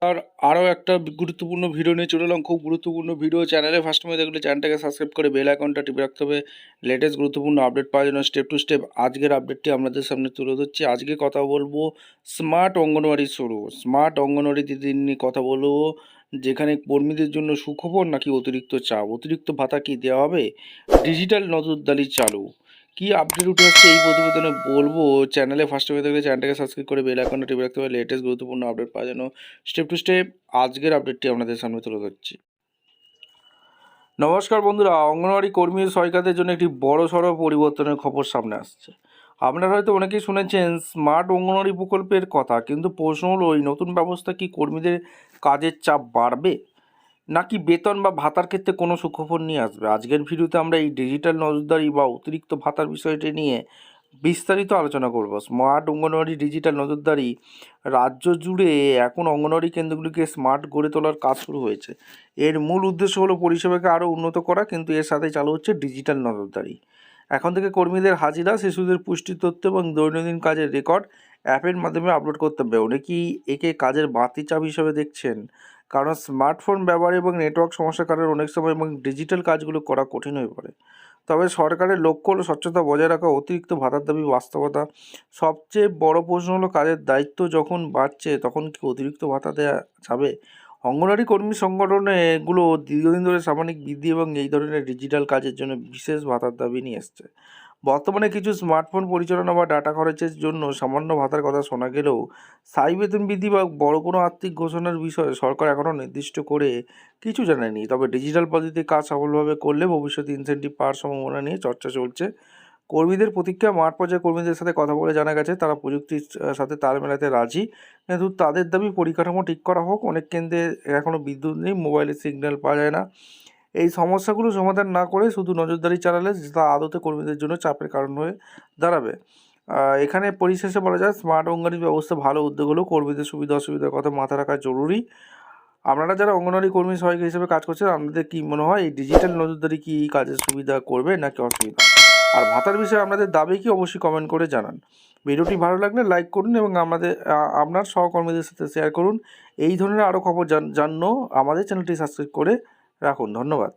আর আরও একটা গুরুত্বপূর্ণ ভিডিও নিয়ে চলে এলাম। খুব গুরুত্বপূর্ণ ভিডিও। চ্যানেলে ফার্স্ট টাইম দেখলে চ্যানেলটাকে সাবস্ক্রাইব করে বেল আইকনটা টিপে রাখতে হবে লেটেস্ট গুরুত্বপূর্ণ আপডেট পাওয়ার জন্য। স্টেপ টু স্টেপ আজকের আপডেটটি আপনাদের সামনে তুলে ধরছি। আজকে কথা বলবো স্মার্ট অঙ্গনওয়াড়ি শুরু। স্মার্ট অঙ্গনওয়াড়ি দিদির নিয়ে কথা বলবো, যেখানে কর্মীদের জন্য সুখবর নাকি অতিরিক্ত চাপ, অতিরিক্ত ভাতা কি দেওয়া হবে, ডিজিটাল নজরদারি চালু, কি আপডেট উঠে আসছে এই প্রতিবেদনে বলবো। চ্যানেলে ফার্স্ট টাইম দেখলে চ্যানেলটাকে সাবস্ক্রাইব করে বেল আইকনটা টিপে রাখতে হবে লেটেস্ট গুরুত্বপূর্ণ আপডেট পাওয়ার জন্য। স্টেপ টু স্টেপ আজকের আপডেটটি আপনাদের সামনে তুলে ধরছি। নমস্কার বন্ধুরা, অঙ্গনওয়াড়ি কর্মী সহায়িকাদের জন্য একটি বড় সড়ো পরিবর্তনের খবর সামনে আসছে। আপনারা হয়তো অনেকেই শুনেছেন স্মার্ট অঙ্গনওয়াড়ি প্রকল্পের কথা, কিন্তু প্রশ্ন হলো এই নতুন ব্যবস্থা কি কর্মীদের কাজের চাপ বাড়বে নাকি বেতন বা ভাতার ক্ষেত্রে কোনো সুখবর নিয়ে আসবে। আজকের ভিডিওতে আমরা এই ডিজিটাল নজরদারি বা অতিরিক্ত ভাতার বিষয়টি নিয়ে বিস্তারিত আলোচনা করব। স্মার্ট অঙ্গনওয়াড়ি ডিজিটাল নজরদারি রাজ্য জুড়ে এখন অঙ্গনওয়াড়ি কেন্দ্রগুলিকে স্মার্ট গড়ে তোলার কাজ শুরু হয়েছে। এর মূল উদ্দেশ্য হলো পরিষেবাকে আরও উন্নত করা, কিন্তু এর সাথে চালু হচ্ছে ডিজিটাল নজরদারি। এখন থেকে কর্মীদের হাজিরা, শিশুদের পুষ্টি তথ্য এবং দৈনন্দিন কাজের রেকর্ড অ্যাপের মাধ্যমে আপলোড করতে হবে। অনেকেই একে কাজের বাড়তি চাপ হিসেবে দেখছেন, কারণ স্মার্টফোন ব্যবহার এবং নেটওয়ার্ক সমস্যার কারণে অনেক সময় এবং ডিজিটাল কাজগুলো করা কঠিন হয়ে পড়ে। তবে সরকারের লক্ষ্য হলো স্বচ্ছতা বজায় রাখা, অতিরিক্ত ভাতার দাবি বাস্তবতা। সবচেয়ে বড় প্রশ্ন হলো কাজের দায়িত্ব যখন বাড়ছে তখন কি অতিরিক্ত ভাতা দেওয়া যাবে। অঙ্গনওয়াড়ি কর্মী সংগঠনে এগুলো দীর্ঘদিন ধরে সাময়িক বৃদ্ধি এবং এই ধরনের ডিজিটাল কাজের জন্য বিশেষ ভাতার দাবি নিয়ে এসছে। বর্তমানে কিছু স্মার্টফোন পরিচালনা বা ডাটা খরচের জন্য সামান্য ভাতার কথা শোনা গেলেও স্থায়ী বেতন বৃদ্ধি বা বড় কোনো আর্থিক ঘোষণার বিষয়ে সরকার এখনও নির্দিষ্ট করে কিছু জানায়নি। তবে ডিজিটাল পদ্ধতিতে কাজ সফলভাবে করলে ভবিষ্যতে ইনসেন্টিভ পাওয়ার সম্ভাবনা নিয়ে চর্চা চলছে। কর্মীদের প্রতিক্রিয়া, মাঠ পর্যায়ে কর্মীদের সাথে কথা বলে জানা গেছে তারা প্রযুক্তির সাথে তাল মেলাতে রাজি, কিন্তু তাদের দাবি পরিকাঠামো ঠিক করা হোক। অনেক কেন্দ্রে এখনও বিদ্যুৎ নেই, মোবাইলের সিগন্যাল পাওয়া যায় না। এই সমস্যাগুলো সমাধান না করে শুধু নজরদারি চালালে তা আদতে কর্মীদের জন্য চাপের কারণ হয়ে দাঁড়াবে। এখানে পরিশেষে বলা যায় স্মার্ট অঙ্গনওয়াড়ি ব্যবস্থা ভালো উদ্যোগ হলেও কর্মীদের সুবিধা অসুবিধার কথা মাথায় রাখা জরুরি। আপনারা যারা অঙ্গনওয়াড়ি কর্মী সহায়িকা হিসেবে কাজ করছেন, আপনাদের কী মনে হয় এই ডিজিটাল নজরদারি কি কাজের সুবিধা করবে নাকি অসুবিধা? আর ভাতার বিষয়ে আপনাদের দাবি কি অবশ্যই কমেন্ট করে জানান। ভিডিওটি ভালো লাগলে লাইক করুন এবং আপনার সহকর্মীদের সাথে শেয়ার করুন। এই ধরনের আরও খবর জাননো আমাদের চ্যানেলটি সাবস্ক্রাইব করে রাখুন। ধন্যবাদ।